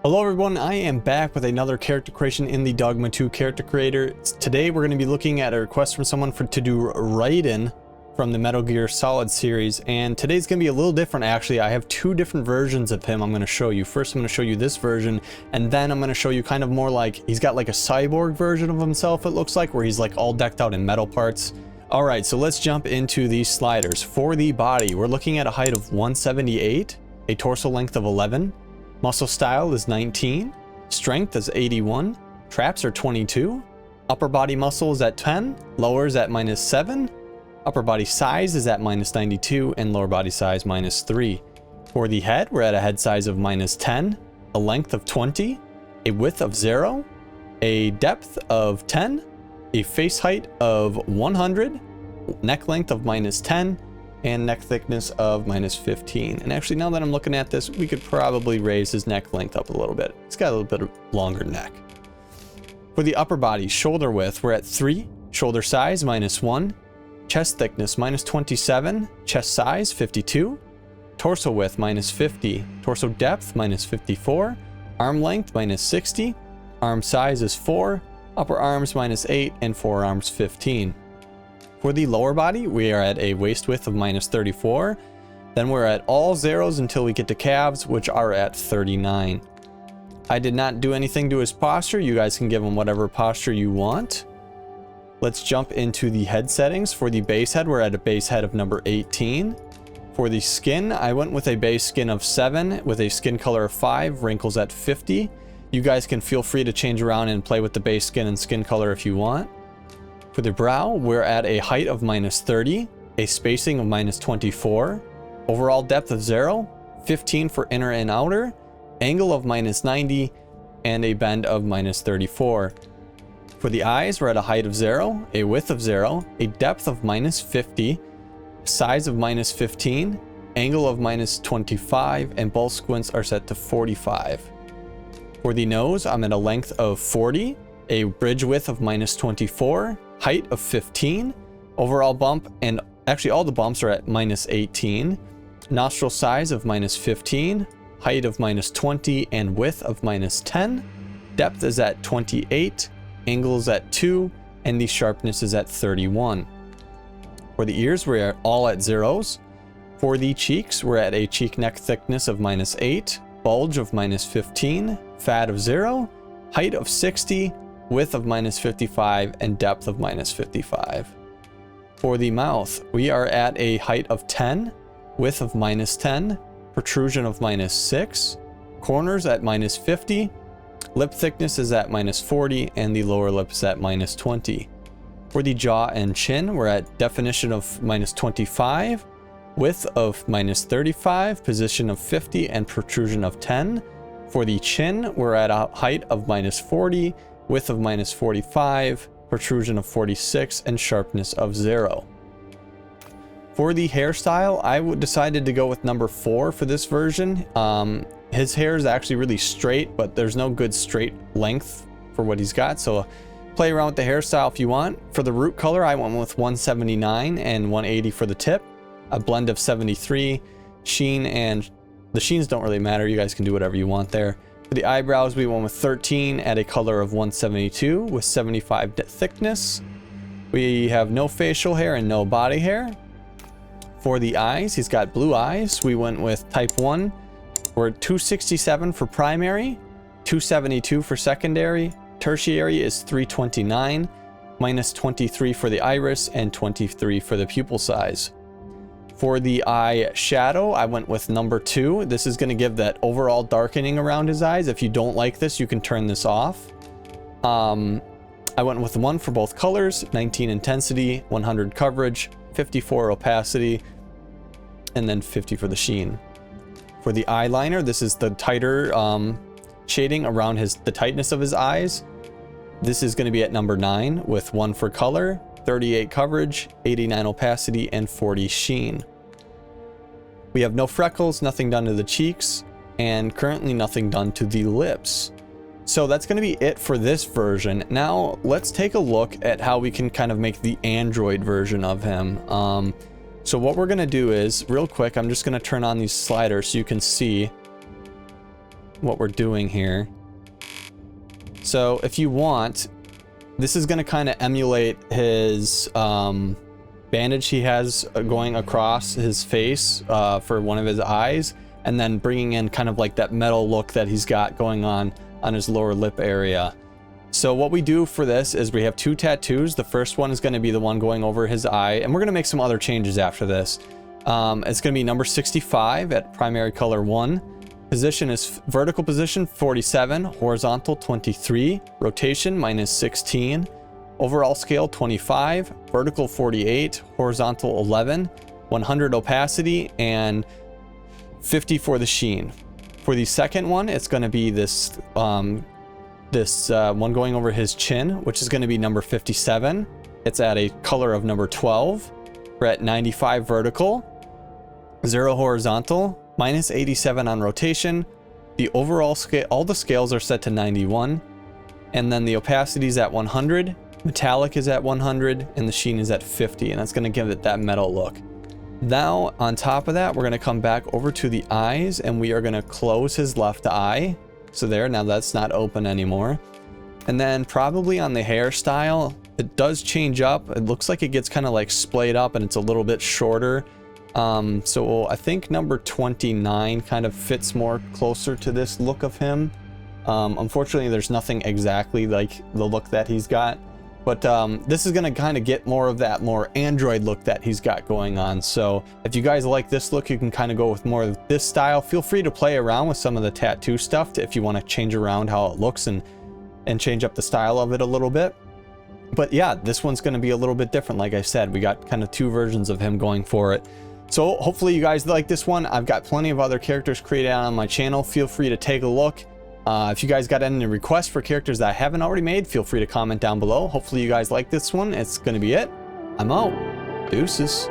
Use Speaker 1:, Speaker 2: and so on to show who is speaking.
Speaker 1: Hello everyone, I am back with another character creation in the Dogma 2 character creator. Today we're going to be looking at a request from someone to do Raiden from the Metal Gear Solid series, and today's going to be a little different actually. I have two different versions of him I'm going to show you. First I'm going to show you this version, and then I'm going to show you kind of more like, he's got like a cyborg version of himself it looks like, where he's like all decked out in metal parts. Alright, so let's jump into these sliders. For the body, we're looking at a height of 178, a torso length of 11, muscle style is 19, strength is 81, traps are 22, upper body muscle is at 10, lower is at -7, upper body size is at -92, and lower body size -3. For the head, we're at a head size of -10, a length of 20, a width of 0, a depth of 10, a face height of 100, neck length of -10, and neck thickness of -15. And actually, now that I'm looking at this, we could probably raise his neck length up a little bit. It's got a little bit of longer neck. For the upper body, shoulder width, we're at 3, shoulder size -1, chest thickness -27, chest size 52, torso width -50, torso depth -54, arm length -60, arm size is 4, upper arms -8, and forearms 15. For the lower body, we are at a waist width of -34. Then we're at all zeros until we get to calves, which are at 39. I did not do anything to his posture. You guys can give him whatever posture you want. Let's jump into the head settings. For the base head, we're at a base head of number 18. For the skin, I went with a base skin of 7 with a skin color of 5, wrinkles at 50. You guys can feel free to change around and play with the base skin and skin color if you want. For the brow, we're at a height of -30, a spacing of -24, overall depth of 0, 15 for inner and outer, angle of -90, and a bend of -34. For the eyes, we're at a height of 0, a width of 0, a depth of -50, size of -15, angle of -25, and both squints are set to 45. For the nose, I'm at a length of 40, a bridge width of -24, height of 15, overall bump, and actually all the bumps are at -18, nostril size of -15, height of -20, and width of -10, depth is at 28, angle is at 2, and the sharpness is at 31. For the ears, we're all at zeros. For the cheeks, we're at a cheek neck thickness of -8, bulge of -15, fat of 0, height of 60, width of -55, and depth of -55. For the mouth, we are at a height of 10, width of -10, protrusion of -6, corners at -50, lip thickness is at -40, and the lower lip is at -20. For the jaw and chin, we're at definition of -25, width of -35, position of 50, and protrusion of 10. For the chin, we're at a height of -40, width of -45, protrusion of 46, and sharpness of 0. For the hairstyle, I decided to go with number 4 for this version. His hair is actually really straight, but there's no good straight length for what he's got, so play around with the hairstyle if you want. For the root color, I went with 179 and 180 for the tip, a blend of 73, sheen, and the sheens don't really matter. You guys can do whatever you want there. For the eyebrows, we went with 13 at a color of 172 with 75 thickness. We have no facial hair and no body hair. For the eyes, he's got blue eyes. We went with type 1. We're at 267 for primary, 272 for secondary. Tertiary is 329, -23 for the iris, and 23 for the pupil size. For the eye shadow, I went with number 2. This is going to give that overall darkening around his eyes. If you don't like this, you can turn this off. I went with 1 for both colors, 19 intensity, 100 coverage, 54 opacity, and then 50 for the sheen. For the eyeliner, this is the tighter shading around the tightness of his eyes. This is going to be at number 9 with 1 for color, 38 coverage, 89 opacity, and 40 sheen. We have no freckles, nothing done to the cheeks, and currently nothing done to the lips. So that's going to be it for this version. Now let's take a look at how we can kind of make the Android version of him. So what we're going to do is, real quick, I'm just going to turn on these sliders so you can see. what we're doing here. So if you want, this is going to kind of emulate his bandage he has going across his face for one of his eyes, and then bringing in kind of like that metal look that he's got going on his lower lip area. So what we do for this is we have 2 tattoos. The first one is going to be the one going over his eye, and we're going to make some other changes after this. It's going to be number 65 at primary color 1. Position is vertical position 47, horizontal 23, rotation -16, overall scale 25, vertical 48, horizontal 11, 100 opacity, and 50 for the sheen. For the second one, it's going to be this one going over his chin, which is going to be number 57. It's at a color of number 12. We're at 95 vertical, 0 horizontal, -87 on rotation. The overall scale, all the scales are set to 91, and then the opacity is at 100, metallic is at 100, and the sheen is at 50, and that's going to give it that metal look. Now on top of that, we're going to come back over to the eyes, and we are going to close his left eye. So there, now that's not open anymore. And then probably on the hairstyle, it does change up. It looks like it gets kind of like splayed up, and it's a little bit shorter. So I think number 29 kind of fits more closer to this look of him. Unfortunately, there's nothing exactly like the look that he's got, but this is going to kind of get more of that more android look that he's got going on. So if you guys like this look, you can kind of go with more of this style. Feel free to play around with some of the tattoo stuff if you want to change around how it looks and change up the style of it a little bit. But yeah, this one's going to be a little bit different. Like I said, we got kind of 2 versions of him going for it. So hopefully you guys like this one. I've got plenty of other characters created on my channel. Feel free to take a look. If you guys got any requests for characters that I haven't already made, feel free to comment down below. Hopefully you guys like this one. It's going to be it. I'm out. Deuces.